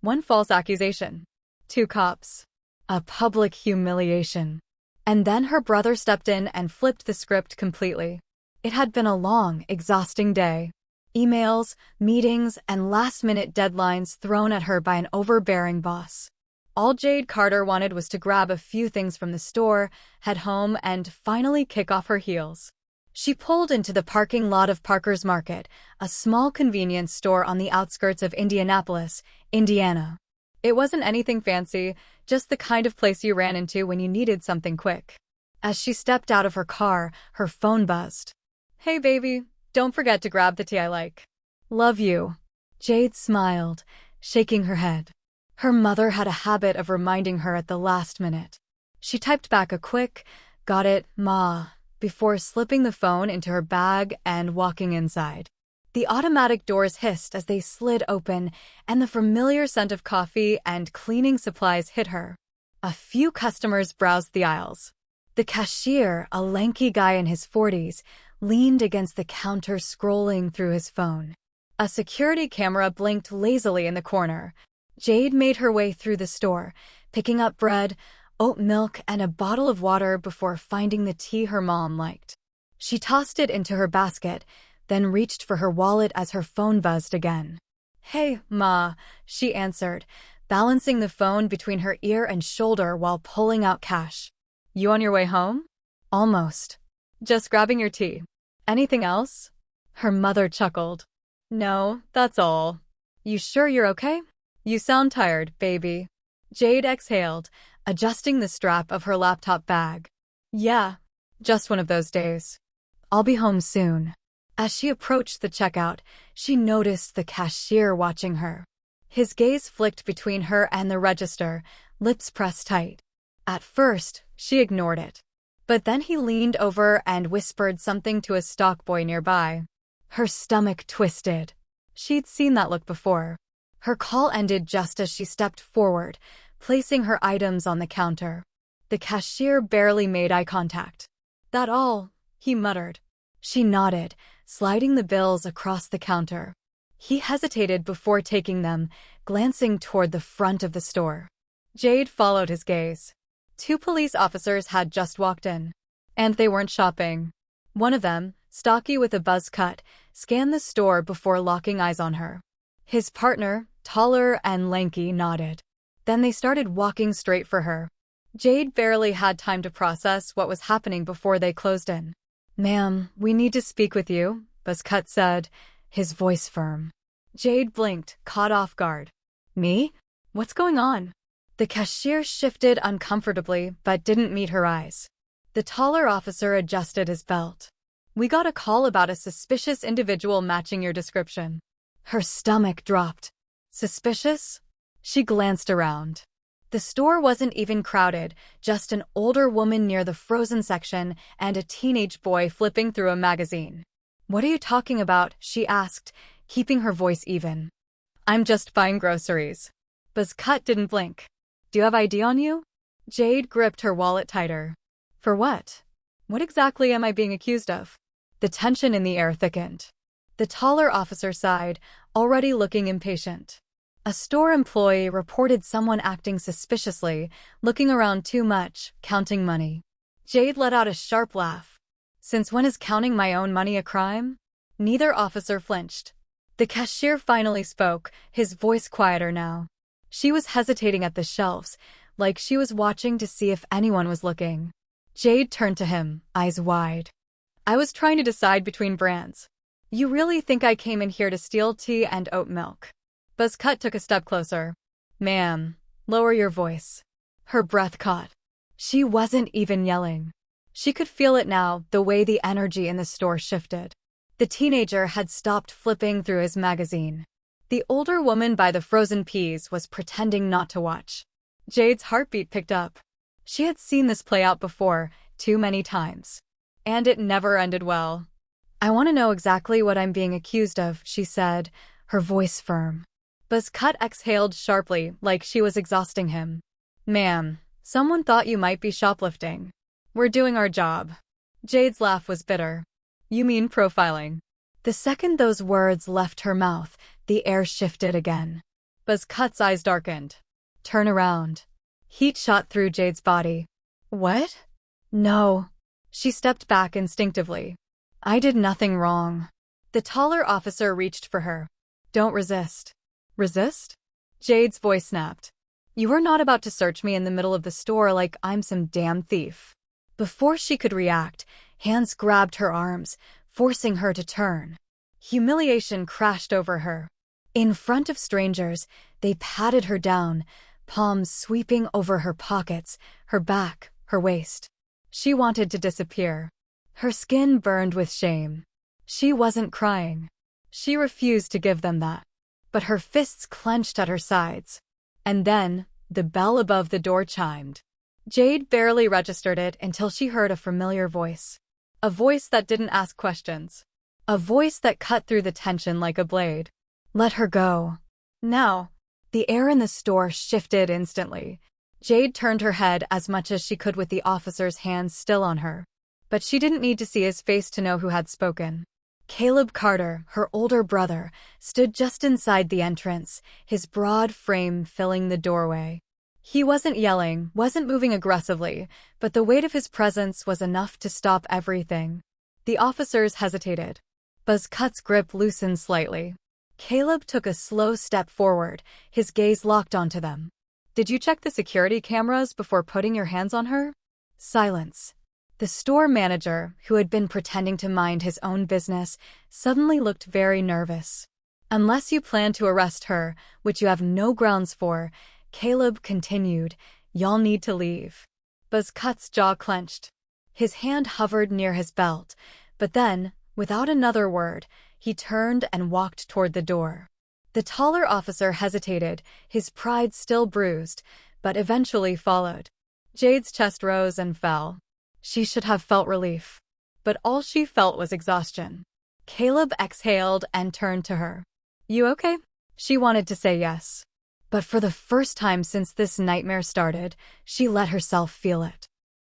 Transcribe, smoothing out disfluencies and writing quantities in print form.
One false accusation. Two cops. A public humiliation. And then her brother stepped in and flipped the script completely. It had been a long, exhausting day. Emails, meetings, and last-minute deadlines thrown at her by an overbearing boss. All Jade Carter wanted was to grab a few things from the store, head home, and finally kick off her heels. She pulled into the parking lot of Parker's Market, a small convenience store on the outskirts of Indianapolis, Indiana. It wasn't anything fancy, just the kind of place you ran into when you needed something quick. As she stepped out of her car, her phone buzzed. "Hey baby, don't forget to grab the tea I like. Love you." Jade smiled, shaking her head. Her mother had a habit of reminding her at the last minute. She typed back a quick, "Got it, Ma," before slipping the phone into her bag and walking inside. The automatic doors hissed as they slid open, and the familiar scent of coffee and cleaning supplies hit her. A few customers browsed the aisles. The cashier, a lanky guy in his 40s, leaned against the counter scrolling through his phone. A security camera blinked lazily in the corner. Jade made her way through the store, picking up bread, oat milk, and a bottle of water before finding the tea her mom liked. She tossed it into her basket, then reached for her wallet as her phone buzzed again. "Hey, Ma," she answered, balancing the phone between her ear and shoulder while pulling out cash. "You on your way home?" "Almost. Just grabbing your tea. Anything else?" Her mother chuckled. "No, that's all." "You sure you're okay? You sound tired, baby." Jade exhaled, adjusting the strap of her laptop bag. "Yeah, just one of those days. I'll be home soon." As she approached the checkout, she noticed the cashier watching her. His gaze flicked between her and the register, lips pressed tight. At first, she ignored it. But then he leaned over and whispered something to a stock boy nearby. Her stomach twisted. She'd seen that look before. Her call ended just as she stepped forward, placing her items on the counter. The cashier barely made eye contact. "That all?" he muttered. She nodded, sliding the bills across the counter. He hesitated before taking them, glancing toward the front of the store. Jade followed his gaze. Two police officers had just walked in. And they weren't shopping. One of them, stocky with a buzz cut, scanned the store before locking eyes on her. His partner, taller and lanky, nodded. Then they started walking straight for her. Jade barely had time to process what was happening before they closed in. "Ma'am, we need to speak with you," Buzzcut said, his voice firm. Jade blinked, caught off guard. "Me? What's going on?" The cashier shifted uncomfortably, but didn't meet her eyes. The taller officer adjusted his belt. "We got a call about a suspicious individual matching your description." Her stomach dropped. "Suspicious?" She glanced around. The store wasn't even crowded, just an older woman near the frozen section and a teenage boy flipping through a magazine. "What are you talking about?" she asked, keeping her voice even. "I'm just buying groceries." Buzzcut didn't blink. "Do you have ID on you?" Jade gripped her wallet tighter. "For what? What exactly am I being accused of?" The tension in the air thickened. The taller officer sighed, already looking impatient. A store employee reported someone acting suspiciously, looking around too much, counting money. Jade let out a sharp laugh. "Since when is counting my own money a crime?" Neither officer flinched. The cashier finally spoke, his voice quieter now. She was hesitating at the shelves, like she was watching to see if anyone was looking. Jade turned to him, eyes wide. "I was trying to decide between brands. You really think I came in here to steal tea and oat milk?" Buzzcut took a step closer. "Ma'am, lower your voice." Her breath caught. She wasn't even yelling. She could feel it now, the way the energy in the store shifted. The teenager had stopped flipping through his magazine. The older woman by the frozen peas was pretending not to watch. Jade's heartbeat picked up. She had seen this play out before, too many times. And it never ended well. "I want to know exactly what I'm being accused of," she said, her voice firm. Buzzcut exhaled sharply, like she was exhausting him. "Ma'am, someone thought you might be shoplifting. We're doing our job." Jade's laugh was bitter. "You mean profiling?" The second those words left her mouth, the air shifted again. Buzzcut's eyes darkened. Turn around. Heat shot through Jade's body. What? No. She stepped back instinctively. I did nothing wrong. The taller officer reached for her. Don't resist. Resist? Jade's voice snapped. You are not about to search me in the middle of the store like I'm some damn thief. Before she could react, hands grabbed her arms, forcing her to turn. Humiliation crashed over her. In front of strangers, they patted her down, palms sweeping over her pockets, her back, her waist. She wanted to disappear. Her skin burned with shame. She wasn't crying. She refused to give them that. But her fists clenched at her sides. And then, the bell above the door chimed. Jade barely registered it until she heard a familiar voice. A voice that didn't ask questions. A voice that cut through the tension like a blade. Let her go. Now. The air in the store shifted instantly. Jade turned her head as much as she could with the officer's hands still on her. But she didn't need to see his face to know who had spoken. Caleb Carter, her older brother, stood just inside the entrance, his broad frame filling the doorway. He wasn't yelling, wasn't moving aggressively, but the weight of his presence was enough to stop everything. The officers hesitated. Buzzcut's grip loosened slightly. Caleb took a slow step forward, his gaze locked onto them. Did you check the security cameras before putting your hands on her? Silence. The store manager, who had been pretending to mind his own business, suddenly looked very nervous. Unless you plan to arrest her, which you have no grounds for, Caleb continued, y'all need to leave. Buzzcut's jaw clenched. His hand hovered near his belt, but then, without another word, he turned and walked toward the door. The taller officer hesitated, his pride still bruised, but eventually followed. Jade's chest rose and fell. She should have felt relief. But all she felt was exhaustion. Caleb exhaled and turned to her. You okay? She wanted to say yes. But for the first time since this nightmare started, she let herself feel it.